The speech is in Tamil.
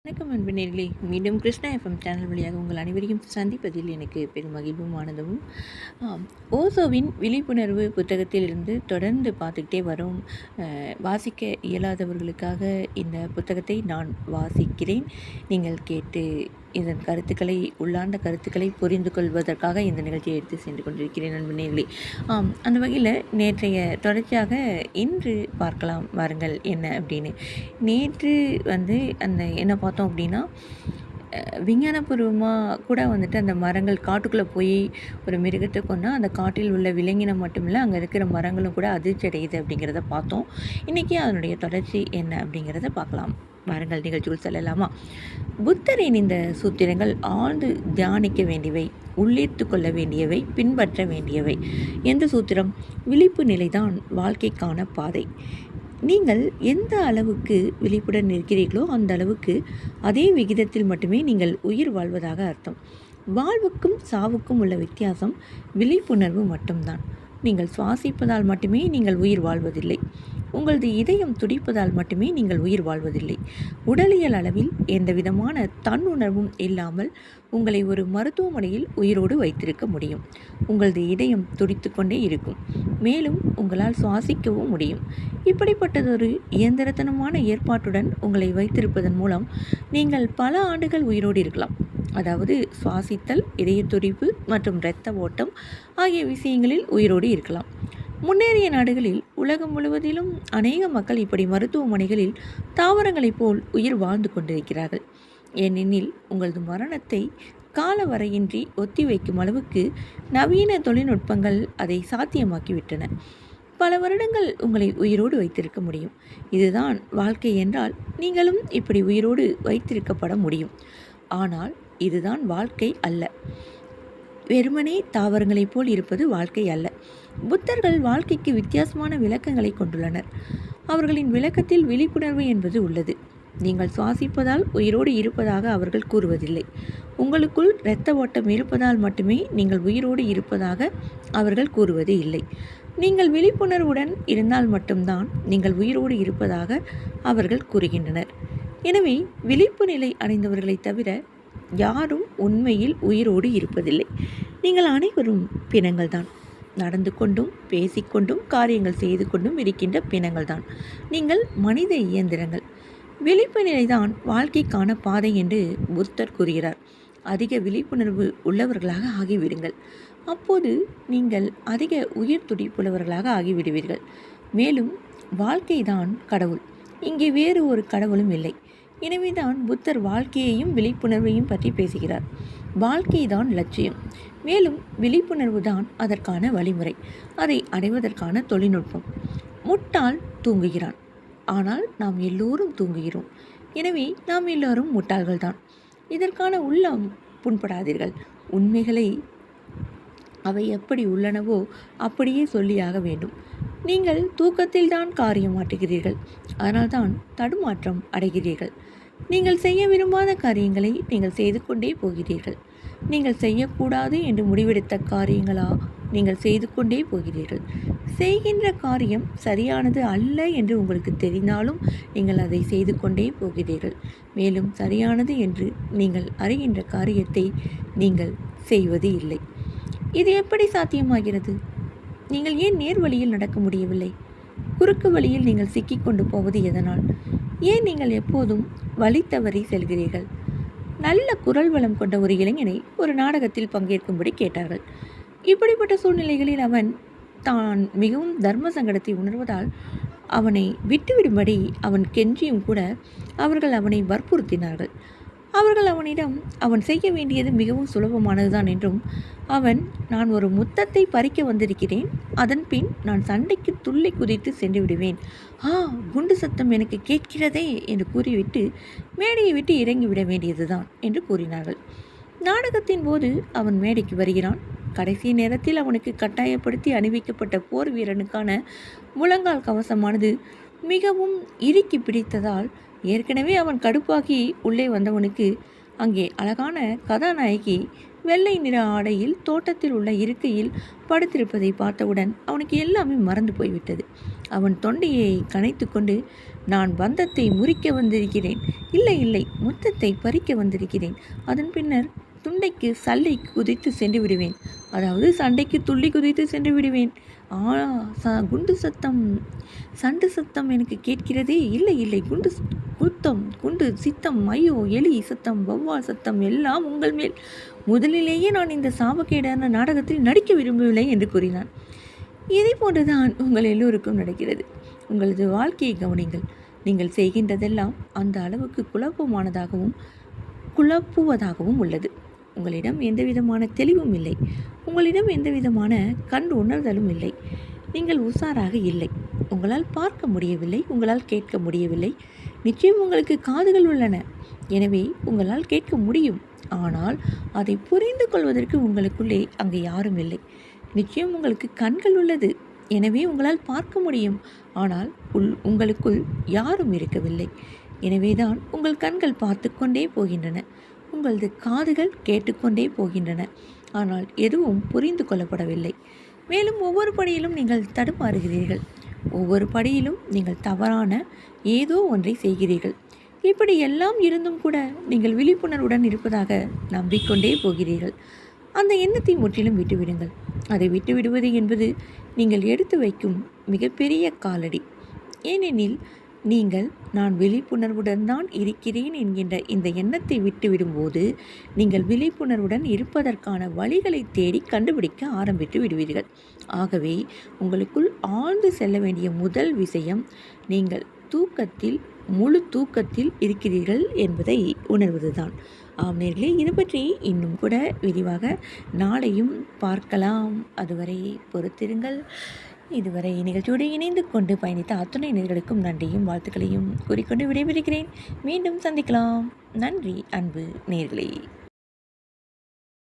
வணக்கம் அன்பு நேர்களே, மீண்டும் கிருஷ்ணா எஃப்எம் சேனல் வழியாக உங்கள் அனைவரையும் சந்திப்பதில் எனக்கு பெரும் மகிழ்வும் ஆனந்தமும். ஓசோவின் விழிப்புணர்வு புத்தகத்திலிருந்து தொடர்ந்து பார்த்துக்கிட்டே வரும். வாசிக்க இயலாதவர்களுக்காக இந்த புத்தகத்தை நான் வாசிக்கிறேன். நீங்கள் கேட்டு இதன் கருத்துக்களை, உள்ளார்ந்த கருத்துக்களை புரிந்து கொள்வதற்காக இந்த நிகழ்ச்சியை எடுத்து சென்று கொண்டிருக்கிறேன் அன்பு நேர்களே. அந்த வகையில் நேற்றைய தொடர்ச்சியாக இன்று பார்க்கலாம் வாருங்கள் என்ன அப்படின்னு. நேற்று அந்த என்ன பார்த்தோம் அப்படின்னா, விஞ்ஞானபூர்வமாக கூட அந்த மரங்கள் காட்டுக்குள்ளே போய் ஒரு மிருகத்தை கொண்டா அந்த காட்டில் உள்ள விலங்கினம் மட்டும் இல்லை, அங்கே இருக்கிற மரங்களும் கூட அதிர்ச்சி அடையுது அப்படிங்கிறத பார்த்தோம். இன்றைக்கி அதனுடைய தொடர்ச்சி என்ன அப்படிங்கிறத பார்க்கலாம். வாருங்கள் நிகழ்ச்சிகள் செல்லலாமா? புத்தரின் இந்த சூத்திரங்கள் ஆழ்ந்து தியானிக்க வேண்டியவை, உள்ளீர்த்து கொள்ள வேண்டியவை, பின்பற்ற வேண்டியவை. எந்த சூத்திரம்? விழிப்பு நிலைதான் வாழ்க்கைக்கான பாதை. நீங்கள் எந்த அளவுக்கு விழிப்புடன் இருக்கிறீர்களோ அந்த அளவுக்கு அதே விகிதத்தில் மட்டுமே நீங்கள் உயிர் வாழ்வதாக அர்த்தம். வாழ்வுக்கும் சாவுக்கும் உள்ள வித்தியாசம் விழிப்புணர்வு மட்டும்தான். நீங்கள் சுவாசிப்பதால் மட்டுமே நீங்கள் உயிர் வாழ்வதில்லை. உங்களது இதயம் துடிப்பதால் மட்டுமே நீங்கள் உயிர் வாழ்வதில்லை. உடலியல் அளவில் எந்த விதமான தன்னுணர்வும் இல்லாமல் உங்களை ஒரு மருத்துவமனையில் உயிரோடு வைத்திருக்க முடியும். உங்களது இதயம் துடித்து கொண்டே இருக்கும். மேலும் உங்களால் சுவாசிக்கவும் முடியும். இப்படிப்பட்டதொரு இயந்திரத்தனமான ஏற்பாட்டுடன் உங்களை வைத்திருப்பதன் மூலம் நீங்கள் பல ஆண்டுகள் உயிரோடு இருக்கலாம். அதாவது சுவாசித்தல், இதய துடிப்பு மற்றும் இரத்த ஓட்டம் ஆகிய விஷயங்களில் உயிரோடு இருக்கலாம். முன்னேறிய நாடுகளில் உலகம் முழுவதிலும் அநேக மக்கள் இப்படி மருத்துவமனைகளில் தாவரங்களைப் போல் உயிர் வாழ்ந்து கொண்டிருக்கிறார்கள். ஏனெனில் உங்களது மரணத்தை கால வரையின்றி ஒத்திவைக்கும் அளவுக்கு நவீன தொழில்நுட்பங்கள் அதை சாத்தியமாக்கிவிட்டன. பல வருடங்கள் உங்களை உயிரோடு வைத்திருக்க முடியும். இதுதான் வாழ்க்கை என்றால் நீங்களும் இப்படி உயிரோடு வைத்திருக்கப்பட முடியும். ஆனால் இதுதான் வாழ்க்கை அல்ல. வெறுமனே தாவரங்களைப் போல் இருப்பது வாழ்க்கை அல்ல. புத்தர்கள் வாழ்க்கைக்கு வித்தியாசமான விளக்கங்களை கொண்டுள்ளனர். அவர்களின் விளக்கத்தில் விழிப்புணர்வு என்பது உள்ளது. நீங்கள் சுவாசிப்பதால் உயிரோடு இருப்பதாக அவர்கள் கூறுவதில்லை. உங்களுக்குள் இரத்த ஓட்டம் இருப்பதால் மட்டுமே நீங்கள் உயிரோடு இருப்பதாக அவர்கள் கூறுவது இல்லை. நீங்கள் விழிப்புணர்வுடன் இருந்தால் மட்டும்தான் நீங்கள் உயிரோடு இருப்பதாக அவர்கள் கூறுகின்றனர். எனவே விழிப்பு நிலை அடைந்தவர்களை தவிர யாரும் உண்மையில் உயிரோடு இருப்பதில்லை. நீங்கள் அனைவரும் பிணங்கள் தான். நடந்து கொண்டும் பேசிக்கொண்டும் காரியங்கள் செய்து கொண்டும் இருக்கின்ற பிணங்கள் தான். நீங்கள் மனித இயந்திரங்கள். விழிப்பு நிலைதான் வாழ்க்கைக்கான பாதை என்று புத்தர் கூறுகிறார். அதிக விழிப்புணர்வு உள்ளவர்களாக ஆகிவிடுங்கள். அப்போது நீங்கள் அதிக உயிர் துடிப்புள்ளவர்களாக ஆகிவிடுவீர்கள். மேலும் வாழ்க்கைதான் கடவுள். இங்கே வேறு ஒரு கடவுளும் இல்லை. எனவேதான் புத்தர் வாழ்க்கையையும் விழிப்புணர்வையும் பற்றி பேசுகிறார். வாழ்க்கைதான் லட்சியம். மேலும் விழிப்புணர்வு தான் அதற்கான வழிமுறை, அதை அடைவதற்கான தொழில்நுட்பம். முட்டாள் தூங்குகிறான், ஆனால் நாம் எல்லோரும் தூங்குகிறோம். எனவே நாம் எல்லோரும் முட்டாள்கள்தான். இதற்கான உள்ளம் புண்படாதீர்கள். உண்மைகளை அவை எப்படி உள்ளனவோ அப்படியே சொல்லியாக வேண்டும். நீங்கள் தூக்கத்தில்தான் காரியம் மாற்றுகிறீர்கள். அதனால்தான் தடுமாற்றம் அடைகிறீர்கள். நீங்கள் செய்ய விரும்பாத காரியங்களை நீங்கள் செய்து கொண்டே போகிறீர்கள். நீங்கள் செய்யக்கூடாது என்று முடிவெடுத்த காரியங்களா நீங்கள் செய்து கொண்டே போகிறீர்கள். செய்கின்ற காரியம் சரியானது அல்ல என்று உங்களுக்கு தெரிந்தாலும் நீங்கள் அதை செய்து கொண்டே போகிறீர்கள். மேலும் சரியானது என்று நீங்கள் அறிகின்ற காரியத்தை நீங்கள் செய்வது இல்லை. இது எப்படி சாத்தியமாகிறது? நீங்கள் ஏன் நேர் வழியில் நடக்க முடியவில்லை? குறுக்கு வழியில் நீங்கள் சிக்கிக்கொண்டு போவது எதனால்? ஏன் நீங்கள் எப்போதும் வழி தவறி செல்கிறீர்கள்? நல்ல குரல் வளம் கொண்ட ஒரு இளைஞனை ஒரு நாடகத்தில் பங்கேற்கும்படி கேட்டார்கள். இப்படிப்பட்ட சூழ்நிலைகளில் அவன் தான் மிகவும் தர்ம சங்கடத்தை உணர்வதால் அவனை விட்டுவிடும்படி அவன் கெஞ்சியும் கூட அவர்கள் அவனை வற்புறுத்தினார்கள். அவர்கள் அவனிடம் அவன் செய்ய வேண்டியது மிகவும் சுலபமானதுதான் என்றும், அவன் நான் ஒரு முத்தத்தை பறிக்க வந்திருக்கிறேன், அதன் பின் நான் சண்டைக்கு துள்ளி குதித்து சென்று விடுவேன், குண்டு சத்தம் எனக்கு கேட்கிறதே என்று கூறிவிட்டு மேடையை விட்டு இறங்கிவிட வேண்டியதுதான் என்று கூறினார்கள். நாடகத்தின் போது அவன் மேடைக்கு வருகிறான். கடைசி நேரத்தில் அவனுக்கு கட்டாயப்படுத்தி அணிவிக்கப்பட்ட போர் வீரனுக்கான முழங்கால் கவசமானது மிகவும் இறுக்கி பிடித்ததால் ஏற்கனவே அவன் கடுப்பாகி உள்ளே வந்தவனுக்கு அங்கே அழகான கதாநாயகி வெள்ளை நிற ஆடையில் தோட்டத்தில் உள்ள இருக்கையில் படுத்திருப்பதை பார்த்தவுடன் அவனுக்கு எல்லாமே மறந்து போய்விட்டது. அவன் தொண்டையை கனைத்து கொண்டு நான் பந்தத்தை முறிக்க வந்திருக்கிறேன். இல்லை இல்லை, முத்தத்தை பறிக்க வந்திருக்கிறேன். அதன் பின்னர் துண்டைக்கு சல்லை குதித்து சென்று விடுவேன். அதாவது சண்டைக்கு துள்ளி குதித்து சென்று விடுவேன். குண்டு சத்தம், சண்டு சத்தம் எனக்கு கேட்கிறதே. இல்லை இல்லை, குண்டு சித்தம், ஐயோ எலி சத்தம், வௌவால் சத்தம் எல்லாம் உங்கள் மேல். முதலிலேயே நான் இந்த சாபக்கேடான நாடகத்தில் நடிக்க விரும்பவில்லை என்று கூறினான். இதை போன்றுதான் உங்கள் எல்லோருக்கும் நடக்கிறது. உங்களது வாழ்க்கையை கவனிங்கள். நீங்கள் செய்கின்றதெல்லாம் அந்த அளவுக்கு குழப்புவதாகவும் உள்ளது. உங்களிடம் எந்த விதமான தெளிவும் இல்லை. உங்களிடம் எந்த விதமான கண் உணர்தலும் இல்லை. நீங்கள் உஷாராக இல்லை. உங்களால் பார்க்க முடியவில்லை, உங்களால் கேட்க முடியவில்லை. நிச்சயம் உங்களுக்கு காதுகள் உள்ளன, எனவே உங்களால் கேட்க முடியும். ஆனால் அதை புரிந்து கொள்வதற்கு உங்களுக்குள்ளே அங்கே யாரும் இல்லை. நிச்சயம் உங்களுக்கு கண்கள் உள்ளது, எனவே உங்களால் பார்க்க முடியும். ஆனால் உங்களுக்குள் யாரும் இருக்கவில்லை. எனவேதான் உங்கள் கண்கள் பார்த்து கொண்டே போகின்றன, உங்களது காதுகள் கேட்டுக்கொண்டே போகின்றன. ஆனால் எதுவும் புரிந்து கொள்ளப்படவில்லை. மேலும் ஒவ்வொரு படியிலும் நீங்கள் தடுமாறுகிறீர்கள். ஒவ்வொரு படியிலும் நீங்கள் தவறான ஏதோ ஒன்றை செய்கிறீர்கள். இப்படி எல்லாம் இருந்தும் கூட நீங்கள் விழிப்புணர்வுடன் இருப்பதாக நம்பிக்கொண்டே போகிறீர்கள். அந்த எண்ணத்தை முற்றிலும் விட்டுவிடுங்கள். அதை விட்டுவிடுவது என்பது நீங்கள் எடுத்து வைக்கும் மிகப்பெரிய காலடி. ஏனெனில் நீங்கள் நான் விழிப்புணர்வுடன் தான் இருக்கிறேன் என்கின்ற இந்த எண்ணத்தை விட்டுவிடும்போது நீங்கள் விழிப்புணர்வுடன் இருப்பதற்கான வழிகளை தேடி கண்டுபிடிக்க ஆரம்பித்து விடுவீர்கள். ஆகவே உங்களுக்குள் ஆழ்ந்து செல்ல வேண்டிய முதல் விஷயம், நீங்கள் முழு தூக்கத்தில் இருக்கிறீர்கள் என்பதை உணர்வதுதான். ஆம் நேயர்களே, இது பற்றி இன்னும் கூட விரிவாக நாளையும் பார்க்கலாம். அதுவரை பொறுத்திருங்கள். இதுவரை நிகழ்ச்சியோடு இணைந்து கொண்டு பயணித்த அத்துணை நேயர்களுக்கும் நன்றியும் வாழ்த்துக்களையும் கூறிக்கொண்டு விடைபெறுகிறேன். மீண்டும் சந்திக்கலாம். நன்றி அன்பு நேயர்களே.